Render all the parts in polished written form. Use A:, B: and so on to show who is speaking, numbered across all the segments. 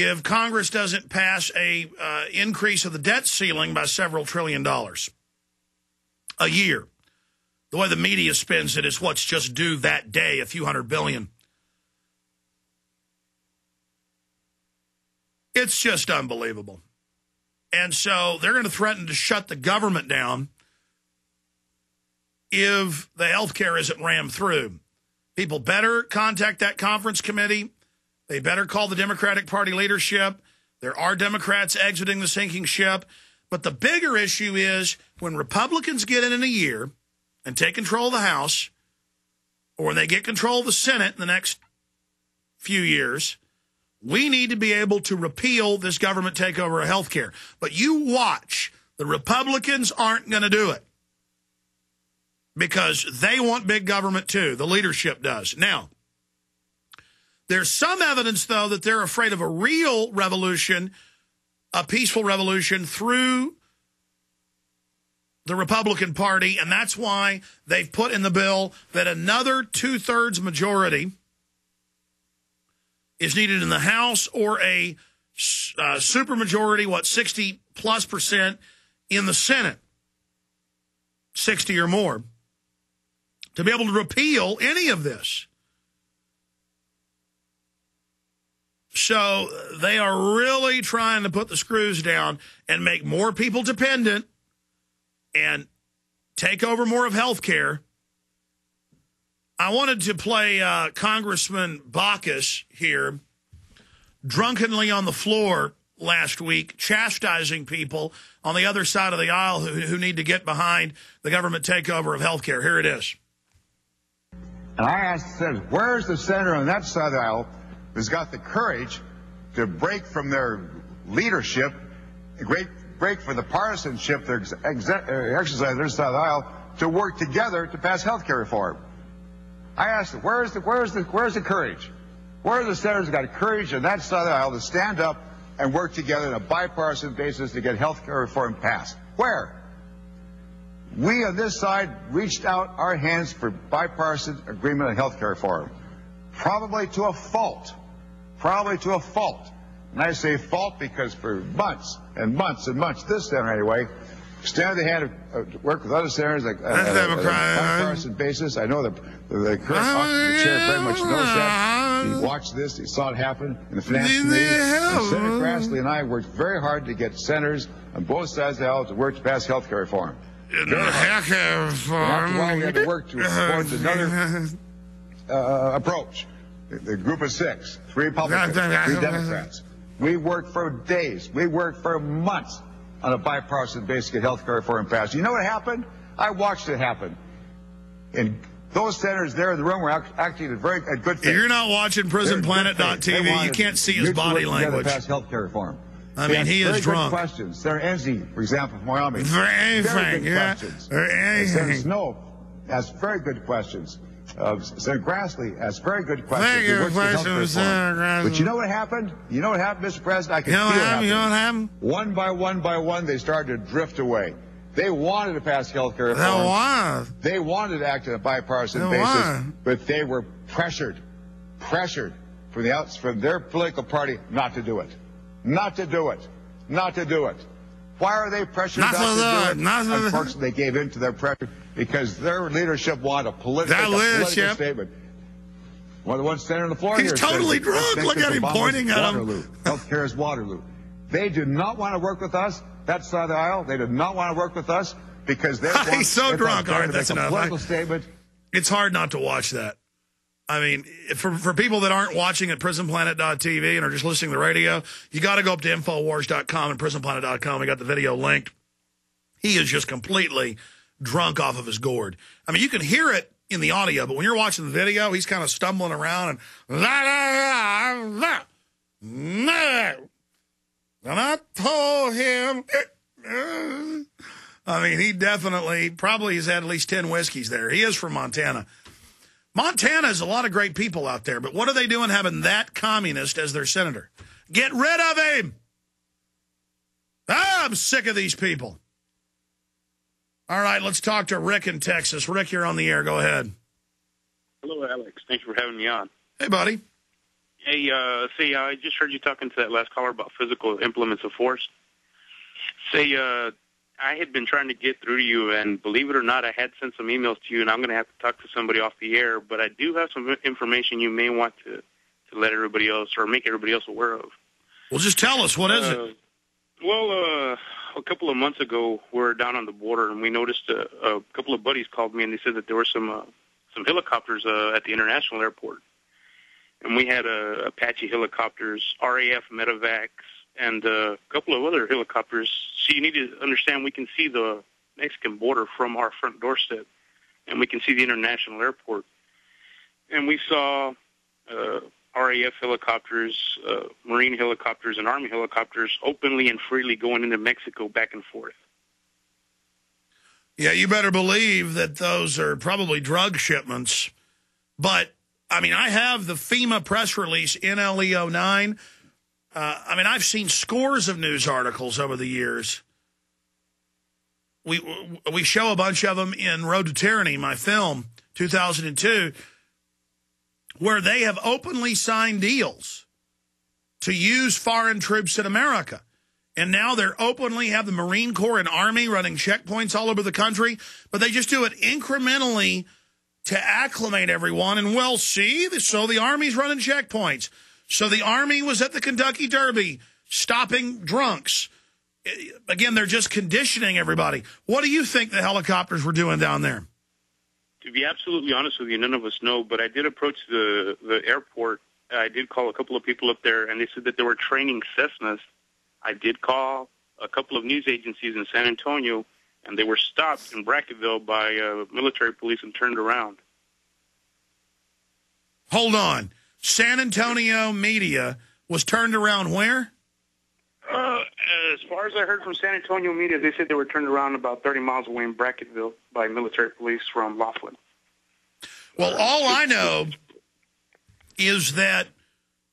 A: if Congress doesn't pass a increase of the debt ceiling by several $1 trillion a year. The way the media spins it is what's just due that day, a few $100 billion. It's just unbelievable. And so they're going to threaten to shut the government down if the health care isn't rammed through. People better contact that conference committee. They better call the Democratic Party leadership. There are Democrats exiting the sinking ship. But the bigger issue is when Republicans get in a year and take control of the House, or when they get control of the Senate in the next few years, we need to be able to repeal this government takeover of health care. But you watch. The Republicans aren't going to do it because they want big government too. The leadership does. Now, there's some evidence, though, that they're afraid of a real revolution, a peaceful revolution through the Republican Party, and that's why they've put in the bill that another 2/3 majority is needed in the House, or a supermajority, 60+% in the Senate, 60 or more, to be able to repeal any of this. So they are really trying to put the screws down and make more people dependent and take over more of health care. I wanted to play Congressman Bacchus here, drunkenly on the floor last week, chastising people on the other side of the aisle who need to get behind the government takeover of health care. Here it is.
B: And I asked, where's the senator on that side of the aisle who's got the courage to break from their leadership, break from the partisanship they exercise on their side of the aisle, to work together to pass health care reform? I asked them, where's the courage? Where are the senators who got courage on that side of the aisle to stand up and work together on a bipartisan basis to get health care reform passed? Where? We on this side reached out our hands for bipartisan agreement on health care reform. Probably to a fault. And I say fault because for months and months and months, this senator anyway, stand the hand to work with other senators on a bipartisan basis. I know the current the chair very much knows that. He watched this. He saw it happen in the Finance Committee. And Senator Grassley and I worked very hard to get senators on both sides of the aisle to work to pass health care reform. After a while, we had to work to support another approach. The group of 6, 3 Republicans, 3 Democrats. We worked for days. We worked for months on a bipartisan basis to get health care reform passed. You know what happened? I watched it happen. And those senators there in the room were acting a good faith.
A: If you're not watching PrisonPlanet.tv, you can't see his body language.
B: Pass health care reform.
A: I mean, he is drunk.
B: Good questions. Senator Enzi, for example, from Wyoming.
A: Very
B: good questions. Senator Snow asked very good questions. Senator Grassley asked very good questions.
A: Very good questions, Senator Grassley.
B: But you know what happened? You know what happened, Mr. President? I can feel it.
A: You know what happened?
B: One by one, they started to drift away. They wanted to pass health care reform. They wanted to act on a bipartisan basis, but they were pressured from their political party not to do it. Not to do it. Why are they pressured not to do it? Unfortunately, they gave in to their pressure because their leadership wanted a political statement. One senator on the floor
A: He's totally drunk. Look at him pointing at him.
B: Health care is Waterloo. They do not want to work with us. That side of the aisle, they do not want to work with us because they want
A: He's so drunk. All right, that's enough.
B: Political statement.
A: It's hard not to watch that. I mean, for people that aren't watching at PrisonPlanet.tv and are just listening to the radio, you got to go up to Infowars.com and PrisonPlanet.com. We got the video linked. He is just completely drunk off of his gourd. I mean, you can hear it in the audio, but when you're watching the video, he's kind of stumbling around and and I told him. I mean, he definitely probably has had at least 10 whiskeys there. He is from Montana. Montana has a lot of great people out there, but what are they doing having that communist as their senator? Get rid of him! I'm sick of these people. All right, let's talk to Rick in Texas. Rick, you're on the air. Go ahead.
C: Hello, Alex. Thanks for having me on.
A: Hey, buddy.
C: Hey, I just heard you talking to that last caller about physical implements of force. I had been trying to get through to you, and believe it or not, I had sent some emails to you, and I'm going to have to talk to somebody off the air, but I do have some information you may want to let everybody else or make everybody else aware of.
A: Well, just tell us. What is it?
C: Well, a couple of months ago, we were down on the border, and we noticed a couple of buddies called me, and they said that there were some helicopters at the international airport. And we had Apache helicopters, RAF medevacs, and a couple of other helicopters. So you need to understand we can see the Mexican border from our front doorstep, and we can see the international airport. And we saw RAF helicopters, Marine helicopters, and Army helicopters openly and freely going into Mexico back and forth.
A: Yeah, you better believe that those are probably drug shipments. But, I mean, I have the FEMA press release, NLE09. I've seen scores of news articles over the years. We show a bunch of them in Road to Tyranny, my film, 2002, where they have openly signed deals to use foreign troops in America. And now they're openly have the Marine Corps and Army running checkpoints all over the country, but they just do it incrementally to acclimate everyone. And, well, see, so the Army's running checkpoints. So the Army was at the Kentucky Derby stopping drunks. Again, they're just conditioning everybody. What do you think the helicopters were doing down there?
C: To be absolutely honest with you, none of us know, but I did approach the airport. I did call a couple of people up there, and they said that they were training Cessnas. I did call a couple of news agencies in San Antonio, and they were stopped in Brackettville by military police and turned around.
A: Hold on. San Antonio media was turned around where?
C: As far as I heard from San Antonio media, they said they were turned around about 30 miles away in Brackettville by military police from Laughlin.
A: Well, all I know is that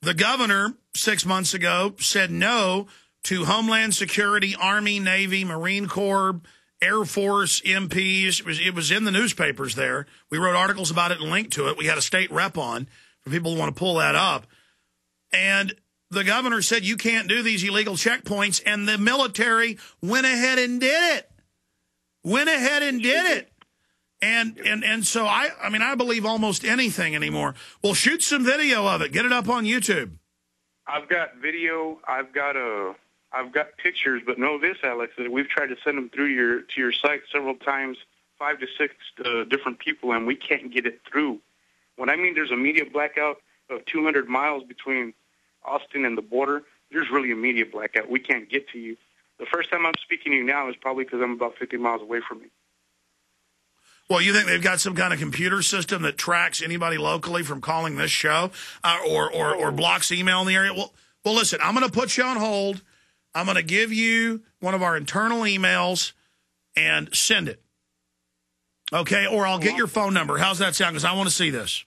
A: the governor 6 months ago said no to Homeland Security, Army, Navy, Marine Corps, Air Force MPs. It was in the newspapers there. We wrote articles about it and linked to it. We had a state rep on for people who want to pull that up. And the governor said you can't do these illegal checkpoints, and the military went ahead and did it. And so I believe almost anything anymore. Well, shoot some video of it. Get it up on YouTube.
C: I've got video. I've got pictures, but know this, Alex, that we've tried to send them through to your site several times, 5 to 6 different people, and we can't get it through. When I mean there's a media blackout of 200 miles between Austin and the border, there's really a media blackout. We can't get to you. The first time I'm speaking to you now is probably because I'm about 50 miles away from you.
A: Well, you think they've got some kind of computer system that tracks anybody locally from calling this show or blocks email in the area? Well, listen, I'm going to put you on hold. I'm going to give you one of our internal emails and send it. Okay? Or I'll get your phone number. How's that sound? Because I want to see this.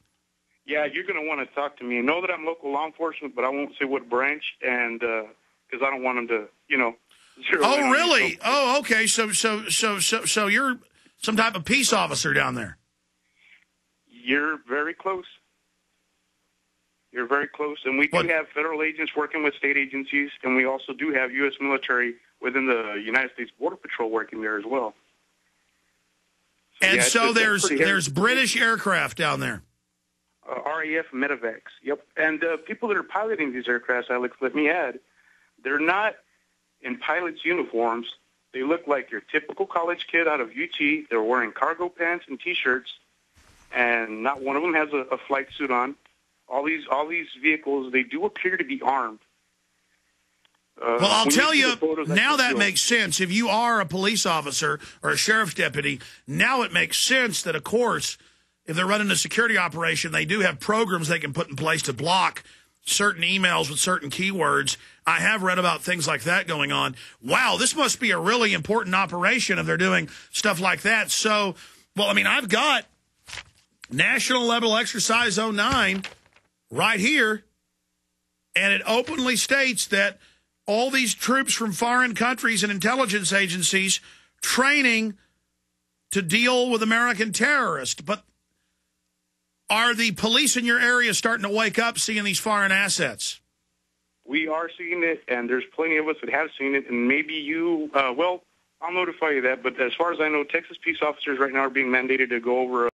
C: Yeah, you're going to want to talk to me. Know that I'm local law enforcement, but I won't say what branch, and because I don't want them to, zero.
A: Oh, really? Oh, okay. So you're some type of peace officer down there.
C: You're very close. You're very close, and we do have federal agents working with state agencies, and we also do have U.S. military within the United States Border Patrol working there as well.
A: And so there's British aircraft down there.
C: RAF medevacs, yep. And people that are piloting these aircrafts, Alex, let me add, they're not in pilot's uniforms. They look like your typical college kid out of UT. They're wearing cargo pants and T-shirts, and not one of them has a flight suit on. All these vehicles, they do appear to be armed.
A: Well, I'll tell you, now that makes sense. If you are a police officer or a sheriff's deputy, now it makes sense that, of course, if they're running a security operation, they do have programs they can put in place to block certain emails with certain keywords. I have read about things like that going on. Wow, this must be a really important operation if they're doing stuff like that. So, well, I mean, I've got National Level Exercise 09 right here, and it openly states that all these troops from foreign countries and intelligence agencies training to deal with American terrorists. But Are the police in your area starting to wake up seeing these foreign assets?
C: We are seeing it, and there's plenty of us that have seen it, and maybe you, well, I'll notify you that, but as far as I know, Texas peace officers right now are being mandated to go over